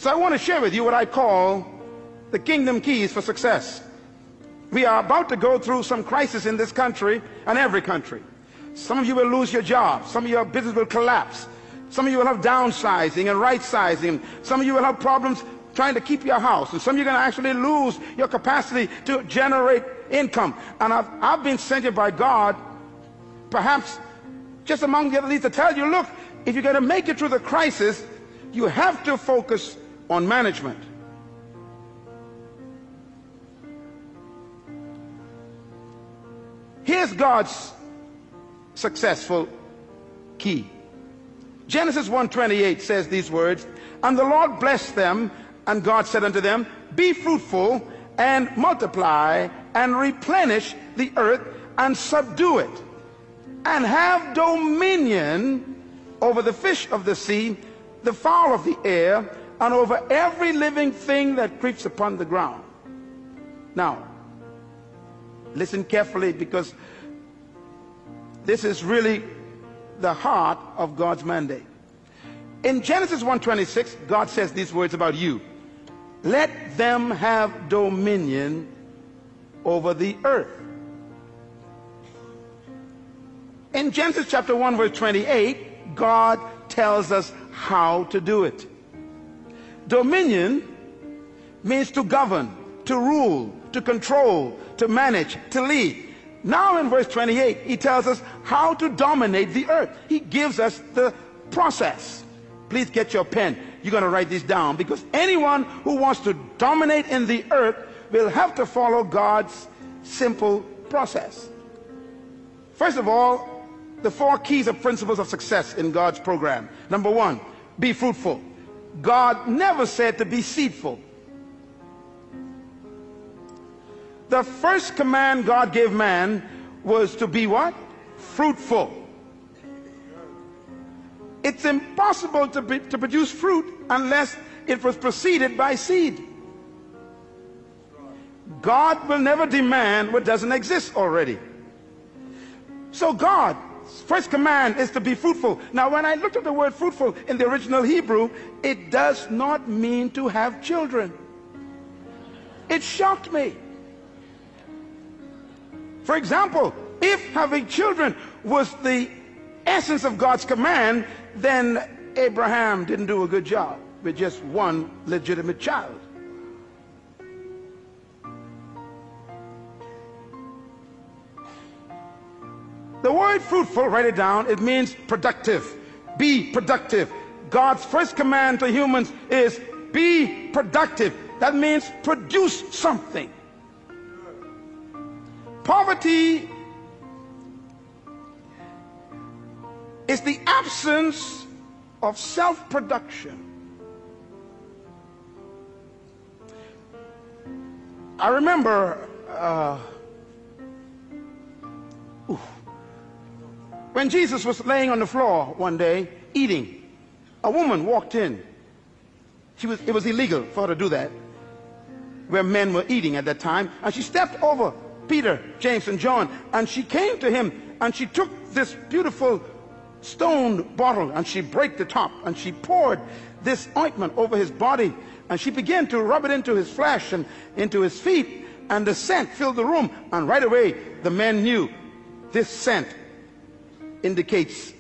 So I want to share with you what I call the kingdom keys for success. We are about to go through some crisis in this country and every country. Some of you will lose your job. Some of your business will collapse. Some of you will have downsizing and right sizing. Some of you will have problems trying to keep your house. And some of you are going to actually lose your capacity to generate income. And I've been sent here by God, perhaps just among the other leaders, to tell you, look, if you're going to make it through the crisis, you have to focus on management. Here's God's successful key. Genesis 1:28 says these words, and the Lord blessed them, and God said unto them, be fruitful and multiply and replenish the earth and subdue it, and have dominion over the fish of the sea, the fowl of the air, and over every living thing that creeps upon the ground. Now, listen carefully, because this is really the heart of God's mandate. In Genesis 1:26, God says these words about you. Let them have dominion over the earth. In Genesis chapter 1 verse 28, God tells us how to do it. Dominion means to govern, to rule, to control, to manage, to lead. Now in verse 28, he tells us how to dominate the earth. He gives us the process. Please get your pen. You're going to write this down, because anyone who wants to dominate in the earth will have to follow God's simple process. First of all, the 4 keys or principles of success in God's program. Number 1, be fruitful. God never said to be seedful. The first command God gave man was to be what? Fruitful. It's impossible to produce fruit unless it was preceded by seed. God will never demand what doesn't exist already. So God's first command is to be fruitful. Now, when I looked at the word fruitful in the original Hebrew, it does not mean to have children. It shocked me. For example, if having children was the essence of God's command, then Abraham didn't do a good job with just one legitimate child. The word fruitful, write it down, it means productive. Be productive. God's first command to humans is be productive. That means produce something. Poverty is the absence of self-production. I remember when Jesus was laying on the floor one day eating, a woman walked in. It was illegal for her to do that where men were eating at that time, and she stepped over Peter, James, and John, and she came to him, and she took this beautiful stone bottle, and she broke the top, and she poured this ointment over his body, and she began to rub it into his flesh and into his feet, and the scent filled the room. And right away the men knew this scent indicates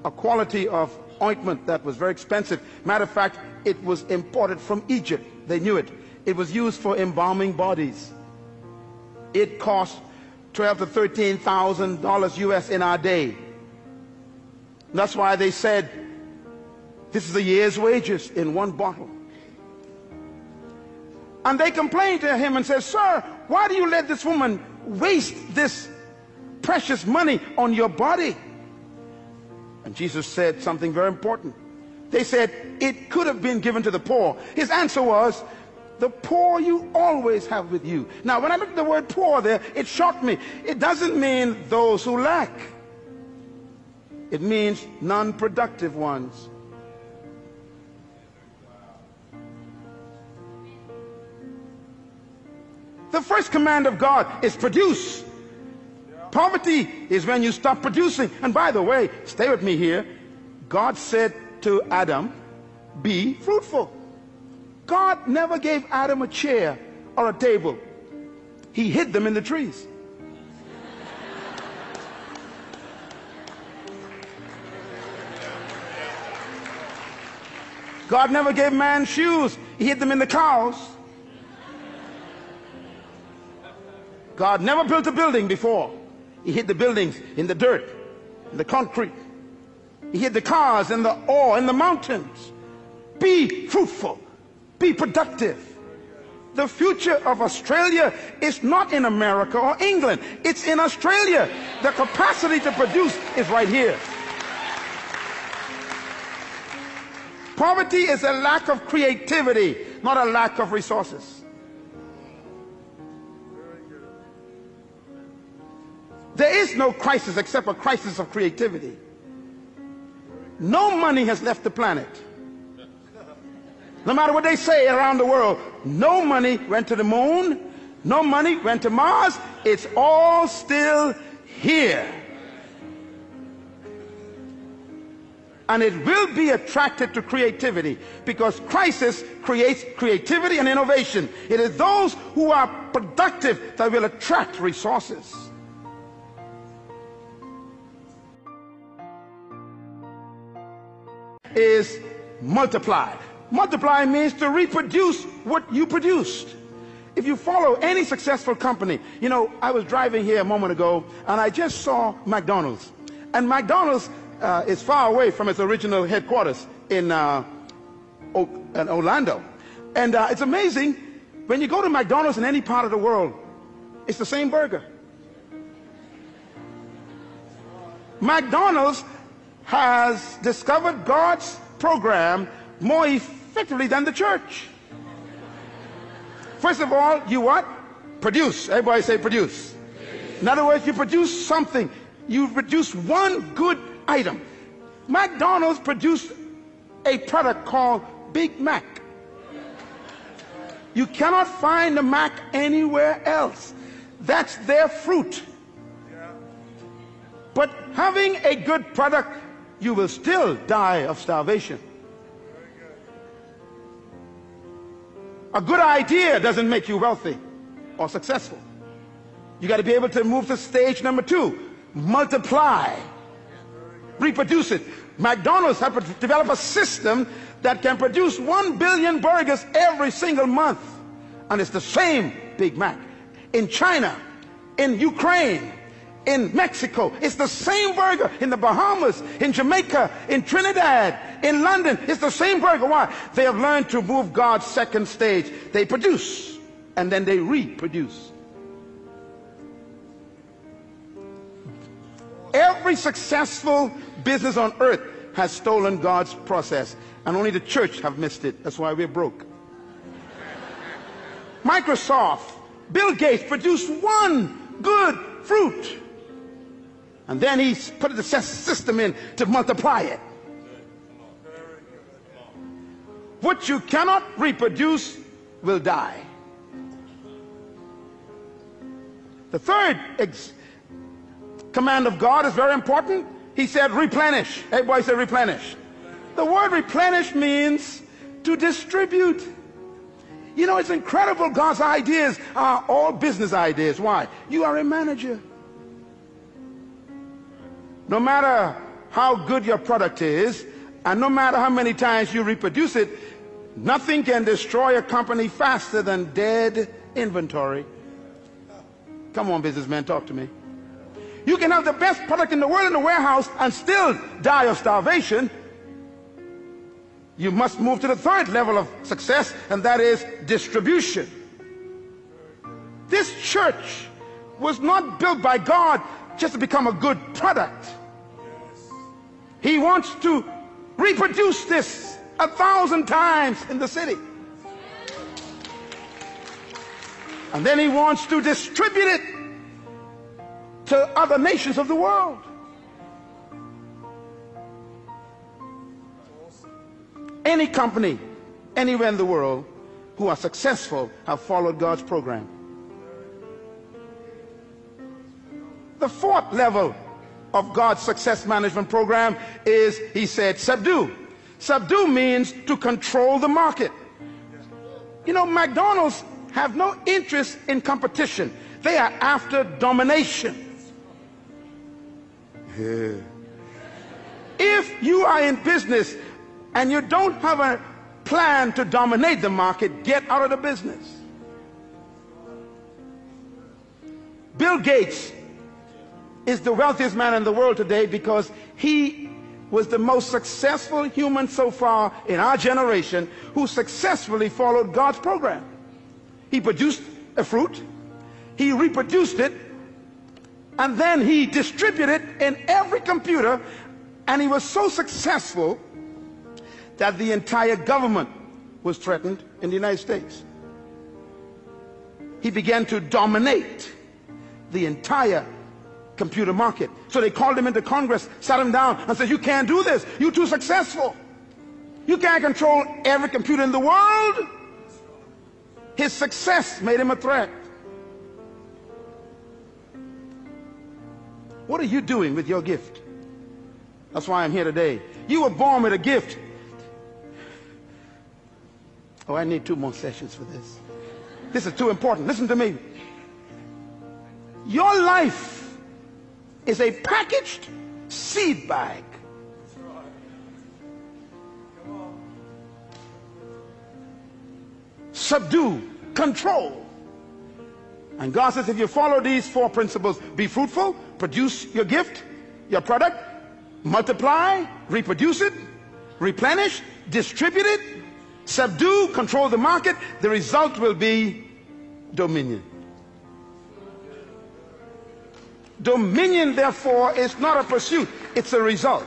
a quality of ointment that was very expensive. Matter of fact, it was imported from Egypt. They knew it. It was used for embalming bodies. It cost $12,000 to $13,000 US in our day. That's why they said this is a year's wages in one bottle. And they complained to him and said, sir, why do you let this woman waste this precious money on your body? And Jesus said something very important. They said it could have been given to the poor. His answer was, the poor you always have with you. Now, when I looked at the word poor there, it shocked me. It doesn't mean those who lack. It means non-productive ones. The first command of God is produce. Poverty is when you stop producing. And by the way, stay with me here. God said to Adam, be fruitful. God never gave Adam a chair or a table. He hid them in the trees. God never gave man shoes. He hid them in the cows. God never built a building before. He hid the buildings in the dirt, in the concrete. He hid the cars in the ore, in the mountains. Be fruitful. Be productive. The future of Australia is not in America or England. It's in Australia. The capacity to produce is right here. Poverty is a lack of creativity, not a lack of resources. There is no crisis except a crisis of creativity. No money has left the planet. No matter what they say around the world, no money went to the moon, no money went to Mars. It's all still here. And it will be attracted to creativity, because crisis creates creativity and innovation. It is those who are productive that will attract resources. Is multiply. Multiply means to reproduce what you produced. If you follow any successful company, you know, I was driving here a moment ago and I just saw McDonald's. And McDonald's is far away from its original headquarters in Orlando. And it's amazing, when you go to McDonald's in any part of the world, it's the same burger. McDonald's has discovered God's program more effectively than the church. First of all, you what? Produce. Everybody say produce. In other words, you produce something. You produce one good item. McDonald's produced a product called Big Mac. You cannot find the Mac anywhere else. That's their fruit. But having a good product, you will still die of starvation. A good idea doesn't make you wealthy or successful. You got to be able to move to stage number 2. Multiply. Reproduce it. McDonald's have to develop a system that can produce 1 billion burgers every single month. And it's the same Big Mac. In China, in Ukraine, in Mexico, it's the same burger. In the Bahamas, in Jamaica, in Trinidad, in London, it's the same burger. Why? They have learned to move God's second stage. They produce and then they reproduce. Every successful business on earth has stolen God's process, and only the church have missed it. That's why we're broke. Microsoft, Bill Gates produced one good fruit, and then he put the system in to multiply it. What you cannot reproduce will die. The third command of God is very important. He said replenish. Everybody say replenish. The word replenish means to distribute. You know, it's incredible. God's ideas are all business ideas. Why? You are a manager. No matter how good your product is, and no matter how many times you reproduce it, nothing can destroy a company faster than dead inventory. Come on, businessmen, talk to me. You can have the best product in the world in the warehouse and still die of starvation. You must move to the third level of success, and that is distribution. This church was not built by God just to become a good product. He wants to reproduce this 1,000 times in the city. And then he wants to distribute it to other nations of the world. Any company, anywhere in the world, who are successful have followed God's program. The fourth level of God's success management program is, he said, subdue. Subdue means to control the market. You know, McDonald's have no interest in competition. They are after domination. Yeah. If you are in business and you don't have a plan to dominate the market, get out of the business. Bill Gates is the wealthiest man in the world today because he was the most successful human so far in our generation who successfully followed God's program. He produced a fruit, he reproduced it, and then he distributed it in every computer, and he was so successful that the entire government was threatened in the United States. He began to dominate the entire computer market. So they called him into Congress, sat him down, and said, "You can't do this. You're too successful. You can't control every computer in the world." His success made him a threat. What are you doing with your gift? That's why I'm here today. You were born with a gift. Oh, I need 2 more sessions for this. This is too important. Listen to me. Your life is a packaged seed bag. Subdue, control. And God says if you follow these 4 principles, be fruitful, produce your gift, your product, multiply, reproduce it, replenish, distribute it, subdue, control the market, the result will be dominion. Dominion, therefore, is not a pursuit, it's a result.